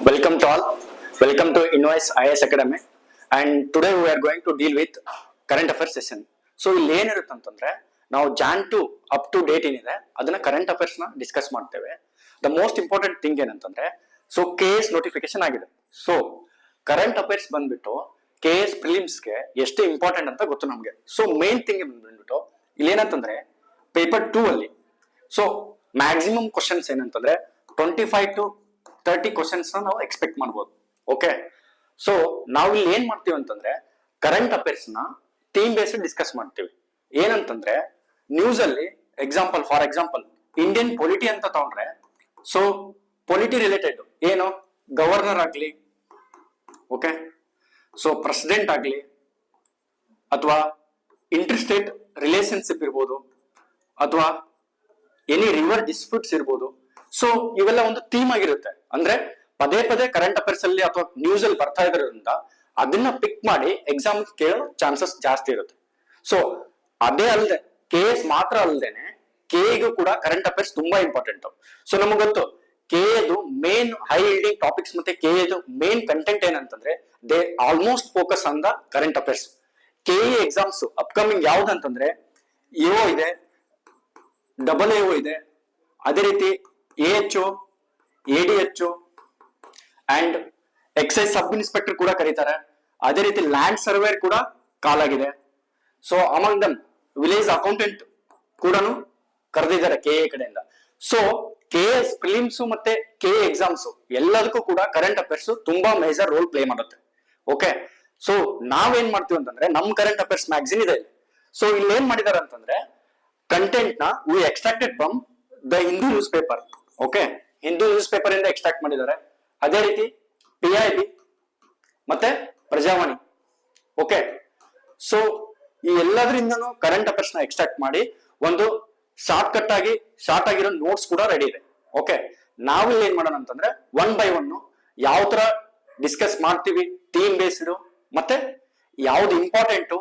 Welcome to all. Welcome to Invoice IAS Academy. And today we are going to deal with current affairs session. So ಇಲ್ಲಿ ಏನಿರುತ್ತೆ ಅಂತಂದ್ರೆ ನಾವು Jan to up to date ಏನಿದೆ ಅದನ್ನ current affairs ನ discuss ಮಾಡ್ತೇವೆ. The most important thing ಏನಂತಂದ್ರೆ so KS notification ಆಗಿದೆ. ಸೊ ಕರೆಂಟ್ ಅಫೇರ್ಸ್ ಬಂದ್ಬಿಟ್ಟು KS ಪ್ರಿಲಿಮ್ಸ್ಗೆ ಎಷ್ಟು ಇಂಪಾರ್ಟೆಂಟ್ ಅಂತ ಗೊತ್ತು ನಮ್ಗೆ. ಸೊ ಮೇನ್ ಥಿಂಗ್ ಬಂದ್ಬಿಟ್ಟು ಇಲ್ಲಿ ಏನಂತಂದ್ರೆ ಪೇಪರ್ 2 ಅಲ್ಲಿ ಸೊ ಮ್ಯಾಕ್ಸಿಮಮ್ ಕ್ವಶನ್ಸ್ ಏನಂತಂದ್ರೆ 25 to 30 ಕ್ವಶನ್ಸ್ ನಾವು ಎಕ್ಸ್ಪೆಕ್ಟ್ ಮಾಡ್ಬೋದು. ಓಕೆ, ಸೊ ನಾವು ಇಲ್ಲಿ ಏನ್ ಮಾಡ್ತೀವಿ ಅಂತಂದ್ರೆ ಕರೆಂಟ್ ಅಫೇರ್ಸ್ ನ ಥೀಮ್ ಬೇಸ್ಡ್ ಡಿಸ್ಕಸ್ ಮಾಡ್ತೀವಿ. ಏನಂತಂದ್ರೆ ನ್ಯೂಸ್ ಅಲ್ಲಿ ಫಾರ್ ಎಕ್ಸಾಂಪಲ್ ಇಂಡಿಯನ್ ಪೊಲಿಟಿ ಅಂತ ತಗೊಂಡ್ರೆ ಸೊ ಪೊಲಿಟಿ ರಿಲೇಟೆಡ್ ಏನು ಗವರ್ನರ್ ಆಗ್ಲಿ, ಓಕೆ, ಸೊ ಪ್ರೆಸಿಡೆಂಟ್ ಆಗ್ಲಿ ಅಥವಾ ಇಂಟರ್ ಸ್ಟೇಟ್ ರಿಲೇಶನ್ಶಿಪ್ ಇರ್ಬೋದು ಅಥವಾ ಎನಿ ರಿವರ್ ಡಿಸ್ಪ್ಯೂಟ್ಸ್ ಇರ್ಬೋದು. ಸೊ ಇವೆಲ್ಲ ಒಂದು ಥೀಮ್ ಆಗಿರುತ್ತೆ. ಅಂದ್ರೆ ಪದೇ ಪದೇ ಕರೆಂಟ್ ಅಫೇರ್ಸ್ ಅಲ್ಲಿ ಅಥವಾ ನ್ಯೂಸ್ ಅಲ್ಲಿ ಬರ್ತಾ ಇರೋದ್ರಿಂದ ಅದನ್ನ ಪಿಕ್ ಮಾಡಿ ಎಕ್ಸಾಮ್ ಕೇಳೋ ಚಾನ್ಸಸ್ ಜಾಸ್ತಿ ಇರುತ್ತೆ. ಸೊ ಅದೇ ಅಲ್ಲದೆ KS ಮಾತ್ರ ಅಲ್ಲದೇನೆ KEಗೂ ಕೂಡ ಕರೆಂಟ್ ಅಫೇರ್ಸ್ ತುಂಬಾ ಇಂಪಾರ್ಟೆಂಟ್. ಸೊ ನಮಗೆ ಗೊತ್ತು KEದು ಮೇನ್ ಹೈ ಯೀಲ್ಡಿಂಗ್ ಟಾಪಿಕ್ಸ್ ಮತ್ತೆ KEದು ಮೇನ್ ಕಂಟೆಂಟ್ ಏನಂತಂದ್ರೆ they almost focus on the current affairs. KE exams upcoming ಯಾವ್ದಂತಂದ್ರೆ EO ಇದೆ, AO ಇದೆ, ಅದೇ ರೀತಿ AHO, ADHO and excise sub inspector ಕೂಡ ಕರೀತಾರೆ. ಅದೇ ರೀತಿ ಲ್ಯಾಂಡ್ ಸರ್ವೇರ್ ಕೂಡ ಕಾಲ್ ಆಗಿದೆ. So among them village accountant ಕೂಡ ಕರೆದಿದ್ದಾರೆ KE ಕಡೆಯಿಂದ. ಸೊ KS ಪ್ರಿಲಿಮ್ಸ್ ಮತ್ತೆ KE ಎಕ್ಸಾಮ್ಸ್ ಎಲ್ಲದಕ್ಕೂ ಕೂಡ ಕರೆಂಟ್ ಅಫೇರ್ಸ್ ತುಂಬಾ ಮೇಜರ್ ರೋಲ್ ಪ್ಲೇ ಮಾಡುತ್ತೆ. ಓಕೆ, ಸೊ ನಾವೇನ್ ಮಾಡ್ತೀವಿ ಅಂತಂದ್ರೆ ನಮ್ ಕರೆಂಟ್ ಅಫೇರ್ಸ್ ಮ್ಯಾಗಝಿನ್ ಇದೆ. ಸೊ ಇಲ್ಲಿ ಏನ್ ಮಾಡಿದಾರೆ ಅಂತಂದ್ರೆ ಕಂಟೆಂಟ್ ನ we extracted from the Hindu news paper. Okay, Hindu news paper ಇಂದ ಎಕ್ಸ್ಟ್ರಾಕ್ಟ್ ಮಾಡಿದ್ದಾರೆ. ಅದೇ ರೀತಿ PIB ಮತ್ತೆ ಪ್ರಜಾವಾಣಿ. ಓಕೆ, ಸೊ ಈ ಎಲ್ಲದರಿಂದನೂ ಕರೆಂಟ್ ಅಫೇರ್ಸ್ ನ ಎಕ್ಸ್ಟ್ರಾಕ್ಟ್ ಮಾಡಿ ಒಂದು ಶಾರ್ಟ್ ಆಗಿರೋ ನೋಟ್ಸ್ ಕೂಡ ರೆಡಿ ಇದೆ. ಓಕೆ, ನಾವು ಇಲ್ಲಿ ಏನ್ ಮಾಡೋಣ ಅಂತಂದ್ರೆ ಒನ್ ಬೈ ಒನ್ ಯಾವ ತರ ಡಿಸ್ಕಸ್ ಮಾಡ್ತೀವಿ, ಥೀಮ್ ಬೇಸ್ಡ್ ಮತ್ತೆ ಯಾವ್ದು ಇಂಪಾರ್ಟೆಂಟ್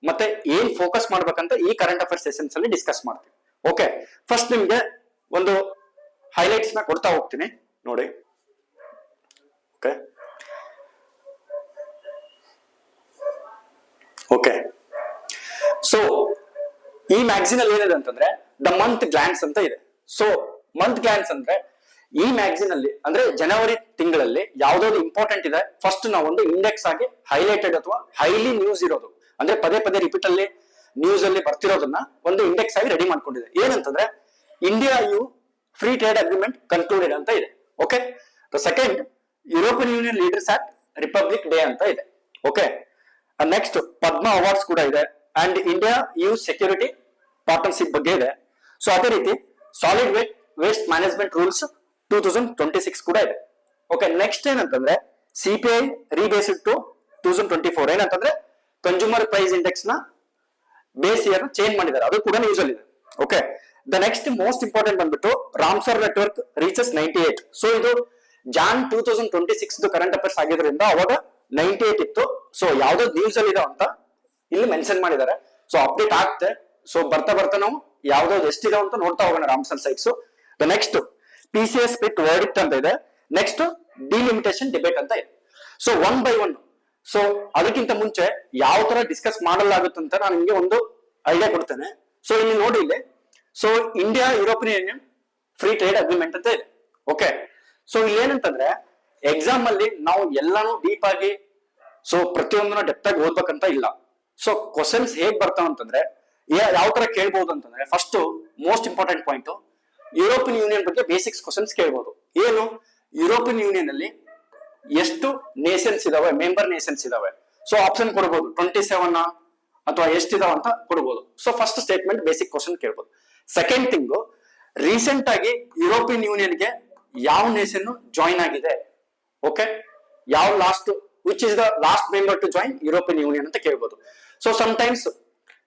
ಮತ್ತೆ ಏನ್ ಫೋಕಸ್ ಮಾಡ್ಬೇಕಂತ ಈ ಕರೆಂಟ್ ಅಫೇರ್ಸ್ ಸೆಷನ್ಸ್ ಅಲ್ಲಿ ಡಿಸ್ಕಸ್ ಮಾಡ್ತೀವಿ. ಓಕೆ, ಫಸ್ಟ್ ನಿಮ್ಗೆ ಒಂದು ಹೈಲೈಟ್ಸ್ ನ ಕೊಡ್ತಾ ಹೋಗ್ತೀನಿ ನೋಡಿ. ಓಕೆ ಓಕೆ ಸೊ ಈ ಮ್ಯಾಗಝಿನ್ ಅಲ್ಲಿ ಏನಿದೆ ಅಂತಂದ್ರೆ ದ ಮಂತ್ ಗ್ಲಾನ್ಸ್ ಅಂತ ಇದೆ. ಸೊ ಮಂತ್ ಗ್ಲಾನ್ಸ್ ಅಂದ್ರೆ ಈ ಮ್ಯಾಗಝಿನ್ ಅಲ್ಲಿ ಅಂದ್ರೆ ಜನವರಿ ತಿಂಗಳಲ್ಲಿ ಯಾವ್ದಾವ್ದು ಇಂಪಾರ್ಟೆಂಟ್ ಇದೆ ಫಸ್ಟ್ ನಾವೊಂದು ಇಂಡೆಕ್ಸ್ ಆಗಿ ಹೈಲೈಟೆಡ್ ಅಥವಾ ಹೈಲಿ ನ್ಯೂಸ್ ಇರೋದು ಅಂದ್ರೆ ಪದೇ ಪದೇ ರಿಪೀಟ್ ಅಲ್ಲಿ ನ್ಯೂಸ್ ಅಲ್ಲಿ ಬರ್ತಿರೋದನ್ನ ಒಂದು ಇಂಡೆಕ್ಸ್ ಆಗಿ ರೆಡಿ ಮಾಡ್ಕೊಂಡಿದೆ. ಏನಂತಂದ್ರೆ India EU free trade agreement concluded ಅಂತ ಇದೆ. Okay, the second European Union leaders at Republic Day ಅಂತ ಇದೆ. ಓಕೆ, ನೆಕ್ಸ್ಟ್ ಪದ್ಮ ಅವಾರ್ಡ್ಸ್ ಕೂಡ ಇದೆ and India EU security partnership ಬಗ್ಗೆ ಇದೆ. ಸೊ ಅದೇ ರೀತಿ ಸಾಲಿಡ್ ವೇಸ್ಟ್ ಮ್ಯಾನೇಜ್ಮೆಂಟ್ ರೂಲ್ಸ್ 2026 ಕೂಡ ಇದೆ. ಓಕೆ, ನೆಕ್ಸ್ಟ್ ಏನಂತಂದ್ರೆ CPI ರೀಬೇಸ್ಡ್ ಟು 2024 ಏನಂತಂದ್ರೆ ಕನ್ಸ್ಯೂಮರ್ ಪ್ರೈಸ್ ಇಂಡೆಕ್ಸ್ ನ ಬೇಸ್ ಇಯರ್ ಚೇಂಜ್ ಮಾಡಿದ್ದಾರೆ, ಅದು ಕೂಡ ನ್ಯೂಸ್ ಅಲ್ಲಿ ಇದೆ. Okay, the next most important ಬಂದ್ಬಿಟ್ಟು ರಾಮ್ಸರ್ ನೆಟ್ವರ್ಕ್ ರೀಚಸ್ 98. ಸೊ ಇದು ಜಾನ್ 2026 ಕರೆಂಟ್ ಅಫೇರ್ಸ್ ಆಗಿದ್ರಿಂದ ಅವಾಗ 98 ಇತ್ತು. ಸೊ ಯಾವ್ದೋ ನ್ಯೂಸ್ ಅಲ್ಲಿ ಇದೆ ಅಂತ ಇಲ್ಲಿ ಮೆನ್ಷನ್ ಮಾಡಿದ್ದಾರೆ. So update ಆಗ್ತೆ. ಸೊ ಬರ್ತಾ ಬರ್ತಾ ನಾವು ಯಾವ್ದಾವ್ದು ಎಷ್ಟಿದೆ ಅಂತ ನೋಡ್ತಾ ಹೋಗೋಣ Ramsar sites. The next PCS split verdict ಅಂತ ಇದೆ. ನೆಕ್ಸ್ಟ್ ಡಿಲಿಮಿಟೇಷನ್ ಡಿಬೇಟ್ ಅಂತ ಇದೆ. So one by one. So ಅದಕ್ಕಿಂತ ಮುಂಚೆ ಯಾವ ತರ ಡಿಸ್ಕಸ್ ಮಾಡಲಾಗುತ್ತೆ ಅಂತ ನಾನು ನಿಮ್ಗೆ ಒಂದು ಐಡಿಯಾ ಕೊಡ್ತೇನೆ. ಸೊ ಇಲ್ಲಿ ನೋಡಿ, ಇಲ್ಲಿ so India European union free trade agreement ಅಂತ ಇದೆ. ಓಕೆ, ಸೊ ಇಲ್ಲಿ ಏನಂತಂದ್ರೆ ಎಕ್ಸಾಮ್ ಅಲ್ಲಿ ನಾವು ಎಲ್ಲಾನು ಡೀಪ್ ಆಗಿ ಸೊ ಪ್ರತಿಯೊಂದನ್ನ ಡೆಪ್ತ್ ಆಗಿ ಓದ್ಬೇಕಂತ ಇಲ್ಲ. ಸೊ ಕ್ವಶನ್ಸ್ ಹೇಗ್ ಬರ್ತಾವ ಅಂತಂದ್ರೆ ಯಾವ ತರ ಕೇಳ್ಬಹುದು ಅಂತಂದ್ರೆ first most important point European Union ಬಗ್ಗೆ ಬೇಸಿಕ್ಸ್ ಕ್ವಶನ್ಸ್ ಕೇಳ್ಬೋದು. ಏನು ಯುರೋಪಿಯನ್ ಯೂನಿಯನ್ ಅಲ್ಲಿ ಎಷ್ಟು ನೇಷನ್ಸ್ ಇದಾವೆ, ಮೆಂಬರ್ ನೇಷನ್ಸ್ ಇದಾವೆ. ಸೊ ಆಪ್ಷನ್ ಕೊಡಬಹುದು 27 ಅಥವಾ ಎಷ್ಟಿದಾವ ಅಂತ ಕೊಡಬಹುದು. So first statement basic question ಕೇಳ್ಬೋದು. ಸೆಕೆಂಡ್ ಥಿಂಗ್, ರೀಸೆಂಟ್ ಆಗಿ ಯುರೋಪಿಯನ್ ಯೂನಿಯನ್ಗೆ ಯಾವ ನೇಷನ್ ಜಾಯಿನ್ ಆಗಿದೆ. ಓಕೆ, ಯಾವ which is the last member to join European Union ಅಂತ ಕೇಳ್ಬೋದು. ಸೊ ಟೈಮ್ಸ್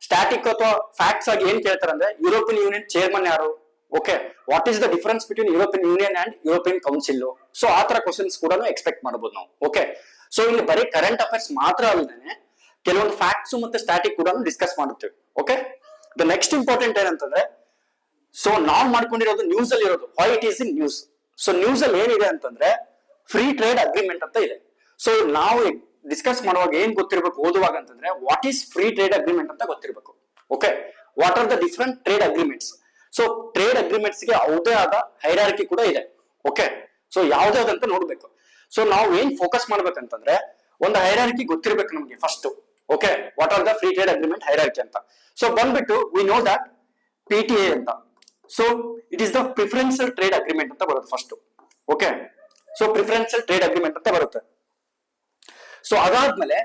ಸ್ಟಾಟಿಕ್ ಅಥವಾ ಫ್ಯಾಕ್ಟ್ಸ್ ಆಗಿ ಏನ್ ಕೇಳ್ತಾರೆ ಅಂದ್ರೆ ಯುರೋಪಿಯನ್ ಯೂನಿಯನ್ ಚೇರ್ಮನ್ ಯಾರು, okay, what is the difference between European Union and European Council. So ಆ ತರ ಕ್ವಶನ್ಸ್ ಕೂಡ ಎಕ್ಸ್ಪೆಕ್ಟ್ ಮಾಡಬಹುದು ನಾವು. ಓಕೆ, ಸೊ ಇಲ್ಲಿ ಬರೀ ಕರೆಂಟ್ ಅಫೇರ್ಸ್ ಮಾತ್ರ ಅಲ್ಲದೆ ಕೆಲವೊಂದು ಫ್ಯಾಕ್ಟ್ಸ್ ಮತ್ತೆ ಸ್ಟಾಟಿಕ್ ಕೂಡ ಡಿಸ್ಕಸ್ ಮಾಡುತ್ತೇವೆ. ಓಕೆ, ದ ನೆಕ್ಸ್ಟ್ ಇಂಪಾರ್ಟೆಂಟ್ ಏನಂತಂದ್ರೆ ಸೊ ನಾವು ಮಾಡ್ಕೊಂಡಿರೋದು ನ್ಯೂಸ್ ಅಲ್ಲಿ ಇರೋದು why it is in news. So news ಅಲ್ಲಿ ಏನಿದೆ ಅಂತಂದ್ರೆ ಫ್ರೀ ಟ್ರೇಡ್ ಅಗ್ರಿಮೆಂಟ್ ಅಂತ ಇದೆ. ಸೊ ನಾವು ಡಿಸ್ಕಸ್ ಮಾಡುವಾಗ ಏನ್ ಗೊತ್ತಿರಬೇಕು ಓದುವಾಗ ಅಂತಂದ್ರೆ what is free trade agreement ಅಂತ ಗೊತ್ತಿರಬೇಕು. Okay, what are the different trade agreements. So trade agreements ಗೆ ಯಾವುದೇ ಆದ ಹೈರಾರ್ಕಿ ಕೂಡ ಇದೆ. ಓಕೆ, ಸೊ ಯಾವ್ದಾವ್ದಂತ ನೋಡ್ಬೇಕು. ಸೊ ನಾವು ಏನ್ ಫೋಕಸ್ ಮಾಡ್ಬೇಕಂತಂದ್ರೆ ಒಂದು ಹೈರಾರ್ಕಿ ಗೊತ್ತಿರ್ಬೇಕು ನಮ್ಗೆ first. Okay, what are the free trade agreement hierarchy ಅಂತ. ಸೊ ಬಂದ್ಬಿಟ್ಟು ವಿ ನೋ ದಟ್ PTA ಅಂತ. So it is the preferential trade agreement ಅಂತ ಬರುತ್ತೆ first. Okay, so preferential trade agreement ಅಂತ ಬರುತ್ತೆ. ಸೊ ಅದಾದ್ಮೇಲೆ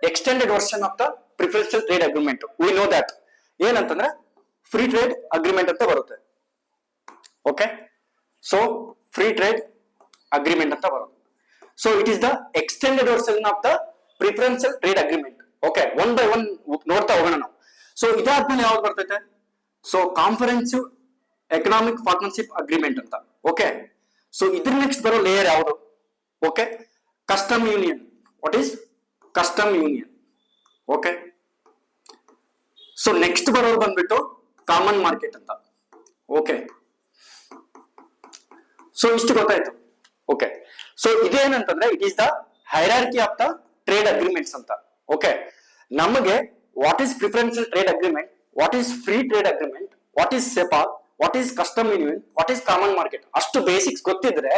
extended version of the preferential trade agreement we know that ಏನಂತಂದ್ರೆ free trade agreement ಅಂತ ಬರುತ್ತೆ. Okay, so free trade agreement ಅಂತ ಬರುತ್ತೆ. So it is the extended version of the preferential trade agreement. Okay, one by one ನೋಡ್ತಾ ಹೋಗೋಣ ನಾವು. So ಇದಾದ್ಮೇಲೆ ಯಾವ್ದು ಬರ್ತೈತೆ? So comprehensive economic partnership agreement ಅಂತ. ಓಕೆ, ಸೊ ಇದ್ರ ನೆಕ್ಸ್ಟ್ ಬರೋ ಲೇಯರ್ ಯಾವುದು? Okay, custom union. What is custom union? Okay, so next ಬರೋರು ಬಂದ್ಬಿಟ್ಟು ಕಾಮನ್ ಮಾರ್ಕೆಟ್ ಅಂತ. ಓಕೆ, ಸೊ ಇಷ್ಟು ಗೊತ್ತಾಯ್ತು. ಓಕೆ, ಸೊ ಇದೇನಂತಂದ್ರೆ it is the hierarchy of the trade agreements ಅಂತ. ಓಕೆ, ನಮಗೆ what is preferential trade agreement, what is free trade agreement, what is cepa, what is custom union, what is common market, ಅಷ್ಟು basics ಗೊತ್ತಿದ್ರೆ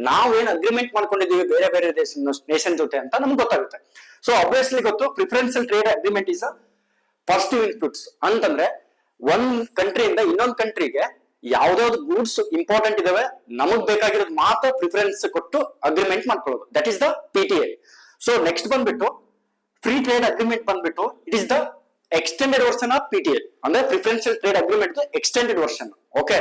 ನಾವೇನ್ agreement ಮಾಡ್ಕೊಂಡಿದೀವಿ ಬೇರೆ ಬೇರೆ nation ಜೊತೆ ಅಂತ ನಮ್ಗೆ ಗೊತ್ತಾಗುತ್ತೆ. ಸೊ ಅಬ್ವಿಯಸ್ಲಿ ಗೊತ್ತು preferential trade agreement is a positive inputs ಅಂತಂದ್ರೆ ಒಂದ್ ಕಂಟ್ರಿಯಿಂದ ಇನ್ನೊಂದ್ ಕಂಟ್ರಿಗೆ ಯಾವ್ದಾವ್ದು ಗೂಡ್ಸ್ ಇಂಪಾರ್ಟೆಂಟ್ ಇದಾವೆ ನಮಗ್ ಬೇಕಾಗಿರೋದು ಮಾತ್ರ ಪ್ರಿಫರೆನ್ಸ್ ಕೊಟ್ಟು ಅಗ್ರಿಮೆಂಟ್ ಮಾಡ್ಕೊಳ್ಳೋದು. That is the PTA. So next ಬಂದ್ಬಿಟ್ಟು ಫ್ರೀ ಟ್ರೇಡ್ ಅಗ್ರಿಮೆಂಟ್ ಬಂದ್ಬಿಟ್ಟು it is the extended version of PTA ಅಂದ್ರೆ preferential trade agreement extended version. Okay,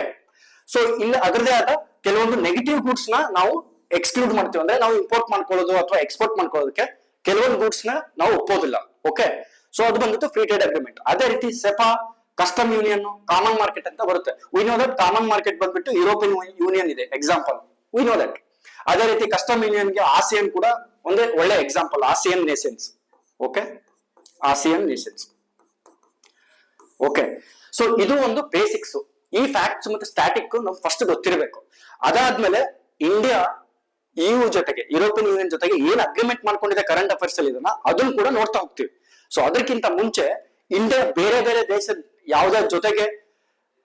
so ಇಲ್ಲಿ ಅದರದೇ ಆದ ಕೆಲವೊಂದು ನೆಗೆಟಿವ್ ಗೂಡ್ಸ್ ನ ನಾವು ಎಕ್ಸ್ಕ್ಲೂಡ್ ಮಾಡ್ತೀವಿ. ಅಂದ್ರೆ ನಾವು ಇಂಪೋರ್ಟ್ ಮಾಡ್ಕೊಳ್ಳೋದು ಅಥವಾ ಎಕ್ಸ್ಪೋರ್ಟ್ ಮಾಡ್ಕೊಳ್ಳೋದಕ್ಕೆ ಕೆಲವೊಂದು ಗೂಡ್ಸ್ ನ ನಾವು ಒಪ್ಪೋದಿಲ್ಲ. ಓಕೆ, ಸೊ ಅದು ಬಂದ್ಬಿಟ್ಟು ಫ್ರೀ ಟ್ರೇಡ್ ಅಗ್ರಿಮೆಂಟ್. ಅದೇ ರೀತಿ cepa, custom union, common market ಅಂತ ಬರುತ್ತೆ. We know that common market ಬಂದ್ಬಿಟ್ಟು ಯುರೋಪಿಯನ್ ಯೂನಿಯನ್ ಇದೆ ಎಕ್ಸಾಂಪಲ್, ವಿ ನೋ ದಟ್. ಅದೇ ರೀತಿ ಕಸ್ಟಮ್ ಯೂನಿಯನ್ ಗೆ ಆಸಿಯನ್ ಕೂಡ ಒಂದೇ ಒಳ್ಳೆ example, ASEAN Nations. Okay, ASEAN Nations. Okay, so ಇದು ಒಂದು ಬೇಸಿಕ್ಸ್. ಈ ಫ್ಯಾಕ್ಟ್ಸ್ ಮತ್ತೆ ಸ್ಟ್ಯಾಟಿಕ್ ನಮ್ಗೆ ಫಸ್ಟ್ ಗೊತ್ತಿರಬೇಕು. ಅದಾದ್ಮೇಲೆ ಇಂಡಿಯಾ EU ಜೊತೆಗೆ ಯುರೋಪಿಯನ್ ಯೂನಿಯನ್ ಜೊತೆಗೆ ಏನ್ ಅಗ್ರಿಮೆಂಟ್ ಮಾಡ್ಕೊಂಡಿದೆ ಕರೆಂಟ್ ಅಫೇರ್ಸ್ ಅಲ್ಲಿ ಇದನ್ನ ಅದನ್ನ ಕೂಡ ನೋಡ್ತಾ ಹೋಗ್ತೀವಿ. ಸೊ ಅದಕ್ಕಿಂತ ಮುಂಚೆ ಇಂಡಿಯಾ ಬೇರೆ ಬೇರೆ ದೇಶದ ಯಾವ್ದಾರ ಜೊತೆಗೆ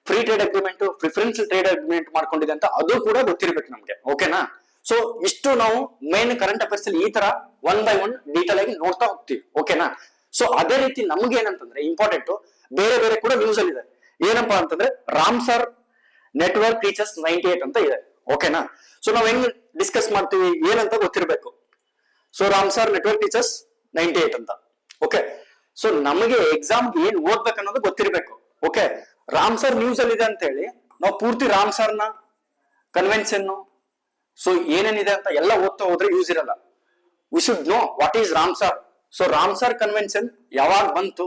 free trade agreement, preferential trade agreement ಮಾಡ್ಕೊಂಡಿದೆ ಅಂತ ಅದು ಕೂಡ ಗೊತ್ತಿರ್ಬೇಕು ನಮ್ಗೆ. ಓಕೆನಾ? ಸೊ ಇಷ್ಟು ನಾವು ಮೇನ್ ಕರೆಂಟ್ ಅಫೇರ್ಸ್ ಅಲ್ಲಿ ಈ ತರ ಒನ್ ಬೈ ಒನ್ ಡೀಟೇಲ್ ಆಗಿ ನೋಡ್ತಾ ಹೋಗ್ತೀವಿ. ಓಕೆನಾ? ಸೊ ಅದೇ ರೀತಿ ನಮ್ಗೆ ಏನಂತಂದ್ರೆ ಇಂಪಾರ್ಟೆಂಟ್ ಬೇರೆ ಬೇರೆ ಕೂಡ ನ್ಯೂಸ್ ಅಲ್ಲಿ ಇದೆ. ಏನಪ್ಪಾ ಅಂತಂದ್ರೆ ರಾಮ್ಸರ್ ನೆಟ್ವರ್ಕ್ ರೀಚಸ್ 98 ಅಂತ ಇದೆ. ಓಕೆನಾ? ಸೊ ನಾವ್ ಹೆಂಗ್ ಡಿಸ್ಕಸ್ ಮಾಡ್ತೀವಿ ಏನಂತ ಗೊತ್ತಿರ್ಬೇಕು. ಸೊ ರಾಮ್ಸರ್ ನೆಟ್ವರ್ಕ್ ರೀಚಸ್ 98 ಅಂತ. ಓಕೆ, ಸೊ ನಮಗೆ ಎಕ್ಸಾಮ್ ಏನ್ ಓದ್ಬೇಕು ಅನ್ನೋದು ಗೊತ್ತಿರ್ಬೇಕು. ಓಕೆ, ರಾಮ್ಸರ್ ನ್ಯೂಸ್ ಅಲ್ಲಿ ಇದೆ ಅಂತ ಹೇಳಿ ನಾವು ಪೂರ್ತಿ ರಾಮ್ಸರ್ ನ ಕನ್ವೆನ್ಷನ್ ಸೊ ಏನೇನಿದೆ ಅಂತ ಎಲ್ಲ ಓದ್ತಾ ಹೋದ್ರೆ ಯೂಸ್ ಇರಲ್ಲ. We should know what is Ramsar. So Ramsar convention ಯಾವಾಗ ಬಂತು,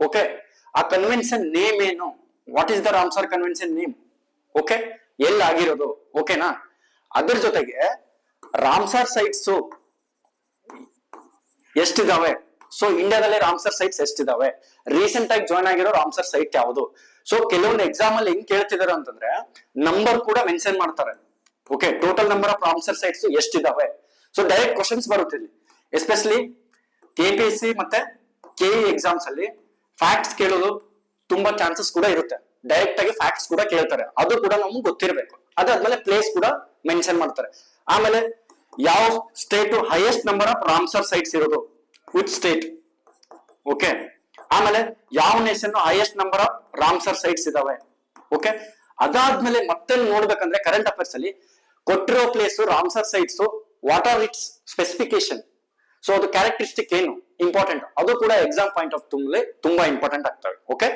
ಓಕೆ, ಆ ಕನ್ವೆನ್ಷನ್ ನೇಮ್ ಏನು, what is the Ramsar convention name, okay, ಎಲ್ಲಿ ಆಗಿರೋದು, ಓಕೆನಾ? ಅದ್ರ ಜೊತೆಗೆ ರಾಮ್ಸರ್ ಸೈಟ್ಸ್ ಎಷ್ಟಿದಾವೆ, ಸೊ ಇಂಡಿಯಾದಲ್ಲಿ ರಾಮ್ಸರ್ ಸೈಟ್ಸ್ ಎಷ್ಟಿದಾವೆ, ರೀಸೆಂಟ್ ಆಗಿ ಜಾಯ್ನ್ ಆಗಿರೋ ರಾಮ್ಸರ್ ಸೈಟ್ ಯಾವುದು. ಸೊ ಕೆಲವೊಂದು ಎಕ್ಸಾಮ್ ಅಲ್ಲಿ ಹೆಂಗ್ ಕೇಳ್ತಿದಾರೆ ಅಂತಂದ್ರೆ ನಂಬರ್ ಕೂಡ ಮೆನ್ಷನ್ ಮಾಡ್ತಾರೆ. Okay, total number of Ramsar sites ಎಷ್ಟಿದಾವೆ. ಸೊ ಡೈರೆಕ್ಟ್ ಕ್ವಶನ್ಸ್ ಬರುತ್ತೆ ಇಲ್ಲಿ, ಎಸ್ಪೆಷಲಿ KPSC ಮತ್ತೆ KE ಎಕ್ಸಾಮ್ಸ್ ಅಲ್ಲಿ ಫ್ಯಾಕ್ಟ್ಸ್ ಕೇಳೋದು ತುಂಬಾ ಚಾನ್ಸಸ್ ಕೂಡ ಇರುತ್ತೆ. ಡೈರೆಕ್ಟ್ ಆಗಿ ಫ್ಯಾಕ್ಟ್ಸ್ ಕೂಡ ಕೇಳ್ತಾರೆ, ಅದು ಕೂಡ ನಮ್ಗೆ ಗೊತ್ತಿರಬೇಕು. ಅದಾದ್ಮೇಲೆ ಪ್ಲೇಸ್ ಕೂಡ ಮೆನ್ಷನ್ ಮಾಡ್ತಾರೆ. ಆಮೇಲೆ ಯಾವ state highest number of Ramsar sites ಇರೋದು, ವಿಚ್ ಸ್ಟೇಟ್, ಓಕೆ. ಆಮೇಲೆ ಯಾವ nation highest number of Ramsar sites ಇದಾವೆ. ಓಕೆ, ಅದಾದ್ಮೇಲೆ ಮತ್ತೆ ನೋಡ್ಬೇಕಂದ್ರೆ ಕರೆಂಟ್ ಅಫೇರ್ಸ್ ಅಲ್ಲಿ ಕೊಟ್ಟಿರೋ place Ramsar sites, what are it's specification, so ಅದು ಕ್ಯಾರೆಕ್ಟರಿಸ್ಟಿಕ್ ಏನು ಇಂಪಾರ್ಟೆಂಟ್, ಅದು ಕೂಡ ಎಕ್ಸಾಮ್ ಪಾಯಿಂಟ್ ಆಫ್ ತುಂಬಾ ಇಂಪಾರ್ಟೆಂಟ್ ಆಗ್ತವೆ. ಓಕೆ,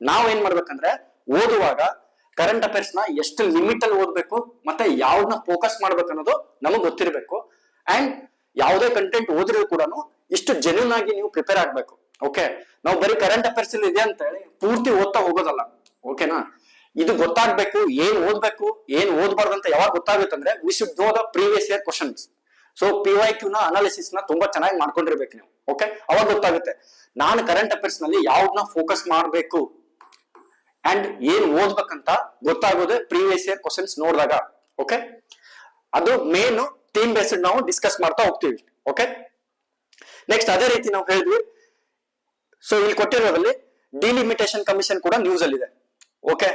ನಾವ್ ಏನ್ ಮಾಡ್ಬೇಕಂದ್ರೆ ಓದುವಾಗ ಕರೆಂಟ್ ಅಫೇರ್ಸ್ ನ ಎಷ್ಟು ಲಿಮಿಟ್ ಅಲ್ಲಿ ಓದ್ಬೇಕು ಮತ್ತೆ ಯಾವ್ದನ್ನ ಫೋಕಸ್ ಮಾಡ್ಬೇಕು ಅನ್ನೋದು ನಮಗ್ ಗೊತ್ತಿರಬೇಕು. ಅಂಡ್ ಯಾವುದೇ ಕಂಟೆಂಟ್ ಓದಿದ್ರು ಕೂಡ ಇಷ್ಟು ಜೆನ್ಯೂನ್ ಆಗಿ ನೀವು ಪ್ರಿಪೇರ್ ಆಗ್ಬೇಕು. ಓಕೆ, ನಾವು ಬರೀ ಕರೆಂಟ್ ಅಫೇರ್ಸ್ ಅಲ್ಲಿ ಇದೆ ಅಂತ ಹೇಳಿ ಪೂರ್ತಿ ಓದ್ತಾ ಹೋಗೋದಲ್ಲ. ಓಕೆನಾ? ಇದು ಗೊತ್ತಾಗ್ಬೇಕು, ಏನ್ ಓದ್ಬೇಕು ಏನ್ ಓದ್ಬಾರ್ದು ಅಂತ ಯಾವಾಗ ಗೊತ್ತಾಗುತ್ತೆ ಅಂದ್ರೆ V should know the previous year questions. So PYQ ನ ಅನಾಲಿಸಿಸ್ ನ ತುಂಬಾ ಚೆನ್ನಾಗಿ ಮಾಡ್ಕೊಂಡಿರ್ಬೇಕು ನೀವು. ಓಕೆ, ಅವಾಗ ಗೊತ್ತಾಗುತ್ತೆ ನಾನು ಕರೆಂಟ್ ಅಫೇರ್ಸ್ ನಲ್ಲಿ ಯಾವ್ದನ್ನ ಫೋಕಸ್ ಮಾಡ್ಬೇಕು ಅಂಡ್ ಏನ್ ಓದ್ಬೇಕಂತ ಗೊತ್ತಾಗೋದೇ ಪ್ರೀವಿಯಸ್ ಇಯರ್ ಕ್ವಶನ್ಸ್ ನೋಡಿದಾಗ. ಓಕೆ, ಅದು ಮೇನ್ ಥೀಮ್ ಬೇಸ್ಡ್ ನಾವು ಡಿಸ್ಕಸ್ ಮಾಡ್ತಾ ಹೋಗ್ತೀವಿ. ಓಕೆ, ನೆಕ್ಸ್ಟ್ ಅದೇ ರೀತಿ ನಾವು ಹೇಳಿದ್ವಿ. ಸೊ ಇಲ್ಲಿ ಕೊಟ್ಟಿರೋದ್ರಲ್ಲಿ ಡಿಲಿಮಿಟೇಷನ್ ಕಮಿಷನ್ ಕೂಡ ನ್ಯೂಸ್ ಅಲ್ಲಿ ಇದೆ. ಓಕೆ,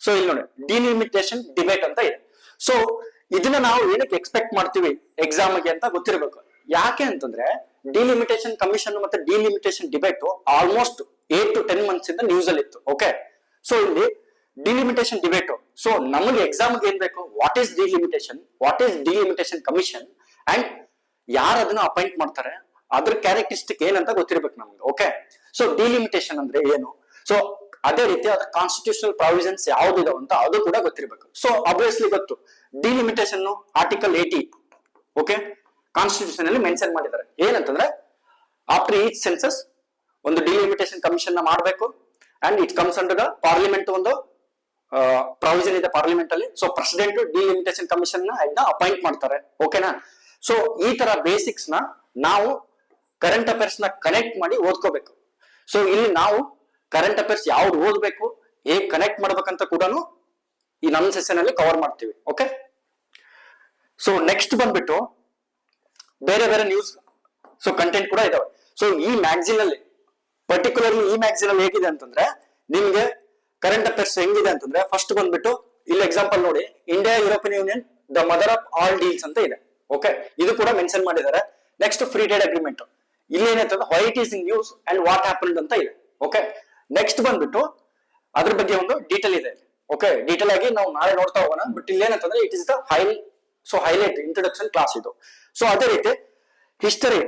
ಸೊ ಇಲ್ಲಿ ನೋಡಿ ಡಿಲಿಮಿಟೇಷನ್ ಡಿಬೇಟ್ ಅಂತ ಇದೆ. ಸೊ ಇದನ್ನ ನಾವು ಏನಕ್ಕೆ ಎಕ್ಸ್ಪೆಕ್ಟ್ ಮಾಡ್ತೀವಿ ಎಕ್ಸಾಮ್ಗೆ ಅಂತ ಗೊತ್ತಿರಬೇಕು. ಯಾಕೆ ಅಂತಂದ್ರೆ ಡಿಲಿಮಿಟೇಷನ್ ಕಮಿಷನ್ ಮತ್ತೆ delimitation debate almost 8 to 10 months ಇಂದ ನ್ಯೂಸ್ ಅಲ್ಲಿ ಇತ್ತು. ಓಕೆ, ಸೊ ಇಲ್ಲಿ ಡಿಲಿಮಿಟೇಷನ್ ಡಿಬೇಟ್. ಸೊ ನಮಗೆ ಎಕ್ಸಾಮ್ಗೆ ಏನ್ ಬೇಕು, what is delimitation commission and ಯಾರು ಅದನ್ನ ಅಪಾಯಿಂಟ್ ಮಾಡ್ತಾರೆ, ಅದ್ರ ಕ್ಯಾರೆಕ್ಟರಿಸ್ಟಿಕ್ ಏನಂತ ಗೊತ್ತಿರ್ಬೇಕು ನಮ್ಗೆ. ಓಕೆ, ಸೊ ಡಿಲಿಮಿಟೇಷನ್ ಅಂದ್ರೆ ಏನು, ಸೊ ಅದೇ ರೀತಿ ಅದ್ರ ಕಾನ್ಸ್ಟಿಟ್ಯೂಷನಲ್ ಪ್ರಾವಿಷನ್ಸ್ ಯಾವ್ದಿದಾವ ಅಂತ ಅದು ಕೂಡ ಗೊತ್ತಿರ್ಬೇಕು. ಸೊ ಅಬ್ವಿಯಸ್ಲಿ ಗೊತ್ತು, ಡಿಲಿಮಿಟೇಷನ್ ಆರ್ಟಿಕಲ್ 80 ಓಕೆ ಕಾನ್ಸ್ಟಿಟ್ಯೂಷನ್ ಅಲ್ಲಿ ಮೆನ್ಷನ್ ಮಾಡಿದ್ದಾರೆ. ಏನಂತಂದ್ರೆ ಆಫ್ಟರ್ ಈಚ್ ಸೆನ್ಸಸ್ ಒಂದು ಡಿಲಿಮಿಟೇಷನ್ ಕಮಿಷನ್ ನ ಮಾಡಬೇಕು and it comes under the parliament ಒಂದು ಪ್ರಾವಿಷನ್ ಇದೆ ಪಾರ್ಲಿಮೆಂಟ್ ಅಲ್ಲಿ. ಸೊ ಪ್ರೆಸಿಡೆಂಟ್ ಡಿಲಿಮಿಟೇಷನ್ ಕಮಿಷನ್ ನ ಅಪಾಯಿಂಟ್ ಮಾಡ್ತಾರೆ. ಓಕೆನಾ, ಸೊ ಈ ತರ ಬೇಸಿಕ್ಸ್ ನ ನಾವು ಕರೆಂಟ್ ಅಫೇರ್ಸ್ ನ ಕನೆಕ್ಟ್ ಮಾಡಿ ಓದ್ಕೋಬೇಕು. ಸೊ ಇಲ್ಲಿ ನಾವು ಕರೆಂಟ್ ಅಫೇರ್ಸ್ ಯಾವ್ದು ಓದ್ಬೇಕು, ಹೇಗ್ ಕನೆಕ್ಟ್ ಮಾಡ್ಬೇಕಂತ ಕೂಡ ಈ ನಮ್ಮ ಸೆಷನ್ ಅಲ್ಲಿ ಕವರ್ ಮಾಡ್ತೀವಿ. ಓಕೆ, ಸೊ ನೆಕ್ಸ್ಟ್ ಬಂದ್ಬಿಟ್ಟು ಬೇರೆ ಬೇರೆ ನ್ಯೂಸ್ ಸೊ ಕಂಟೆಂಟ್ ಕೂಡ ಇದಾವೆ. ಸೊ ಈ ಮ್ಯಾಗಝಿನ್ ಅಲ್ಲಿ ಪರ್ಟಿಕ್ಯುಲರ್ಲಿ ಈ ಮ್ಯಾಗಝಿನ್ ಅಲ್ಲಿ ಹೇಗಿದೆ ಅಂತಂದ್ರೆ ನಿಮ್ಗೆ ಕರೆಂಟ್ ಅಫೇರ್ಸ್ ಹೆಂಗಿದೆ ಅಂತಂದ್ರೆ ಫಸ್ಟ್ ಬಂದ್ಬಿಟ್ಟು ಇಲ್ಲಿ ಎಕ್ಸಾಂಪಲ್ ನೋಡಿ, India European union the mother of all deals ಅಂತ ಇದೆ. ಓಕೆ, ಇದು ಕೂಡ ಮೆನ್ಷನ್ ಮಾಡಿದ್ದಾರೆ. ನೆಕ್ಸ್ಟ್ ಫ್ರೀ ಟ್ರೇಡ್ ಅಗ್ರಿಮೆಂಟ್, ಇಲ್ಲಿ ಏನಂತಂದ್ರೆ why it is in news and what happened ಅಂತ ಇದೆ. ಓಕೆ, ನೆಕ್ಸ್ಟ್ ಬಂದ್ಬಿಟ್ಟು ಅದ್ರ ಬಗ್ಗೆ ಒಂದು ಡೀಟೇಲ್ ಇದೆ. ಓಕೆ, ಡೀಟೇಲ್ ಆಗಿ ನಾವು ನಾಳೆ ನೋಡ್ತಾ ಹೋಗೋಣ. ಬಟ್ ಇಲ್ಲಿ ಏನಂತಂದ್ರೆ it is the highlight introduction class ಇದು. ಸೊ ಅದೇ ರೀತಿ ಹಿಸ್ಟರಿ,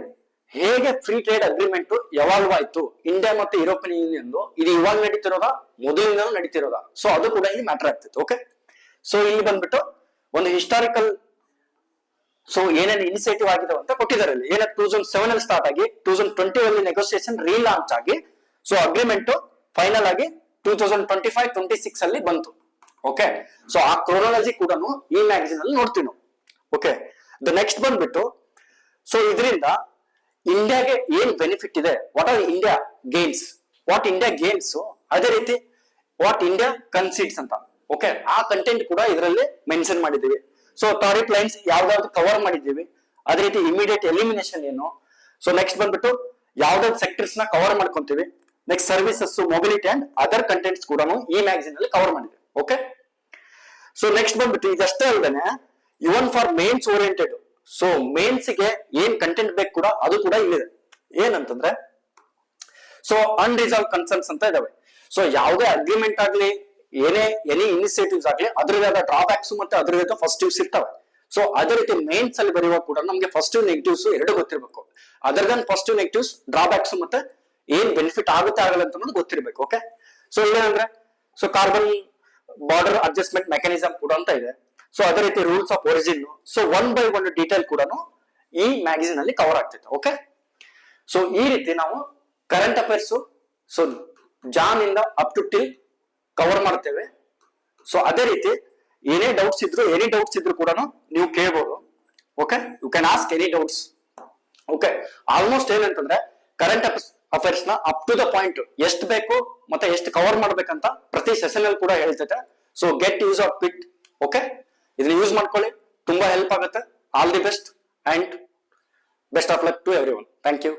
ಹೇಗೆ ಫ್ರೀ ಟ್ರೇಡ್ ಅಗ್ರಿಮೆಂಟ್ ಎವಾಲ್ವ್ ಆಯ್ತು ಇಂಡಿಯಾ ಮತ್ತೆ ಯುರೋಪಿಯನ್ ಯೂನಿಯನ್, ಇದು ಇವಾಗ ನಡೀತಿರೋದಾ ಮೊದಲಿಂದನೂ ನಡೀತಿರೋದಾ, ಸೊ ಅದು ಕೂಡ ಇಲ್ಲಿ ಮ್ಯಾಟರ್ ಆಗ್ತಿತ್ತು. ಓಕೆ, ಸೊ ಇಲ್ಲಿ ಬಂದ್ಬಿಟ್ಟು ಒಂದು ಹಿಸ್ಟಾರಿಕಲ್ ಸೊ ಏನೇನು ಇನಿಷಿಯೇಟಿವ್ ಆಗಿದಾವೆ ಅಂತ ಕೊಟ್ಟಿದ್ದಾರೆ. ಇಲ್ಲಿ ಏನ 2007 ಅಲ್ಲಿ ಸ್ಟಾರ್ಟ್ ಆಗಿ 2020 ಅಲ್ಲಿ ನೆಗೋಸಿಯೇಷನ್ ರೀಲಾಂಚ್ ಆಗಿ ಸೊ ಅಗ್ರಿಮೆಂಟ್ ಫೈನಲ್ ಆಗಿ 2025-26 ಅಲ್ಲಿ ಬಂತು. ಓಕೆ, ಸೊ ಆ ಕ್ರೋನಾಲಜಿ ಕೂಡ ಈ ಮ್ಯಾಗಝಿನ್ ಅಲ್ಲಿ ನೋಡ್ತೀವಿ ನಾವು. ಓಕೆ, ದ ನೆಕ್ಸ್ಟ್ ಬಂದ್ಬಿಟ್ಟು ಸೊ ಇದರಿಂದ ಇಂಡಿಯಾಗೆ ಏನ್ ಬೆನಿಫಿಟ್ ಇದೆ, ವಾಟ್ ಆರ್ ಇಂಡಿಯಾ ಗೇನ್ಸ್, ಅದೇ ರೀತಿ ವಾಟ್ ಇಂಡಿಯಾ ಕನ್ಸಿಡ್ಸ್ ಅಂತ. ಓಕೆ, ಆ ಕಂಟೆಂಟ್ ಕೂಡ ಇದರಲ್ಲಿ ಮೆನ್ಷನ್ ಮಾಡಿದ್ದೀವಿ. ಸೊ ಟಾರಿಫ್ ಲೈನ್ಸ್ ಯಾವ್ದಾವ್ದು ಕವರ್ ಮಾಡಿದ್ದೀವಿ, ಅದೇ ರೀತಿ ಇಮಿಡಿಯೇಟ್ ಎಲಿಮಿನೇಷನ್ ಏನು. ಸೊ ನೆಕ್ಸ್ಟ್ ಬಂದ್ಬಿಟ್ಟು ಯಾವ್ದಾವ್ದು ಸೆಕ್ಟರ್ಸ್ ನ ಕವರ್ ಮಾಡ್ಕೊಂತೀವಿ. Next services, mobility and other contents ಕೂಡ ಈ ಮ್ಯಾಗಝಿನ್ ಅಲ್ಲಿ ಕವರ್ ಮಾಡಿದೆ. ಓಕೆ, ಸೊ ನೆಕ್ಸ್ಟ್ ಬಂದ್ಬಿಟ್ಟು ಇದಷ್ಟೇ ಅಲ್ಲದೆ ಇವನ್ for mains oriented, so mains ಗೆ ಏನ್ ಕಂಟೆಂಟ್ ಬೇಕು ಕೂಡ ಅದು ಕೂಡ ಇಲ್ಲಿದೆ. ಏನಂತಂದ್ರೆ ಸೊ ಅನ್ರಿಸಾಲ್ವ್ ಕನ್ಸರ್ನ್ಸ್ ಅಂತ ಇದಾವೆ. ಸೊ ಯಾವುದೇ ಅಗ್ರಿಮೆಂಟ್ ಆಗ್ಲಿ ಎನಿ ಇನಿಷಿಯೇಟಿವ್ಸ್ ಆಗ್ಲಿ ಅದ್ರದ್ದು ಡ್ರಾಬ್ಯಾಕ್ಸ್ ಮತ್ತೆ ಅದ್ರದ್ದು ಪಾಸಿಟಿವ್ಸ್ ಇರ್ತವೆ. ಸೊ ಅದೇ ರೀತಿ ಮೇನ್ಸ್ ಅಲ್ಲಿ ಬರೆಯುವಾಗ ಕೂಡ ನಮ್ಗೆ ಪಾಸಿಟಿವ್ ನೆಗೆಟಿವ್ಸ್ ಎರಡು ಗೊತ್ತಿರಬೇಕು. Other than positive negatives, drawbacks ಮತ್ತೆ ಏನ್ ಬೆನಿಫಿಟ್ ಆಗುತ್ತೆ ಆಗಲ್ಲ ಅಂತ ಗೊತ್ತಿರ್ಬೇಕು. ಓಕೆ, ಸೊ ಇಲ್ಲೇನಂದ್ರೆ so carbon border adjustment mechanism ಕೂಡ ಅಂತ ಇದೆ. ಸೊ ಅದೇ ರೀತಿ rules of origin, so 1 by 1 detail ಕೂಡ ಈ ಮ್ಯಾಗಝಿನ್ ಅಲ್ಲಿ ಕವರ್ ಆಗ್ತಿತ್ತು. ಓಕೆ, ಸೊ ಈ ರೀತಿ ನಾವು ಕರೆಂಟ್ ಅಫೇರ್ಸ್ ಸೊ ಜಾನ್ ಇಂದ ಅಪ್ ಟು ಟಿಲ್ ಕವರ್ ಮಾಡ್ತೇವೆ. ಸೊ ಅದೇ ರೀತಿ ಎನಿ ಡೌಟ್ಸ್ ಇದ್ರು ಕೂಡ ನೀವು ಕೇಳಬಹುದು. Okay, you can ask any doubts. Okay, almost ಏನಂತಂದ್ರೆ ಕರೆಂಟ್ ಅಫೇರ್ಸ್ ನ ಅಪ್ ಟು ದ ಪಾಯಿಂಟ್ ಎಷ್ಟು ಬೇಕು ಮತ್ತೆ ಎಷ್ಟು ಕವರ್ ಮಾಡ್ಬೇಕಂತ ಪ್ರತಿ ಸೆಷನ್ ಅಲ್ಲಿ ಕೂಡ ಹೇಳ್ತೈತೆ. So get use of it. Okay, ಇದನ್ನ ಯೂಸ್ ಮಾಡ್ಕೊಳ್ಳಿ, ತುಂಬಾ ಹೆಲ್ಪ್ ಆಗುತ್ತೆ. All the best and best of luck to everyone. Thank you.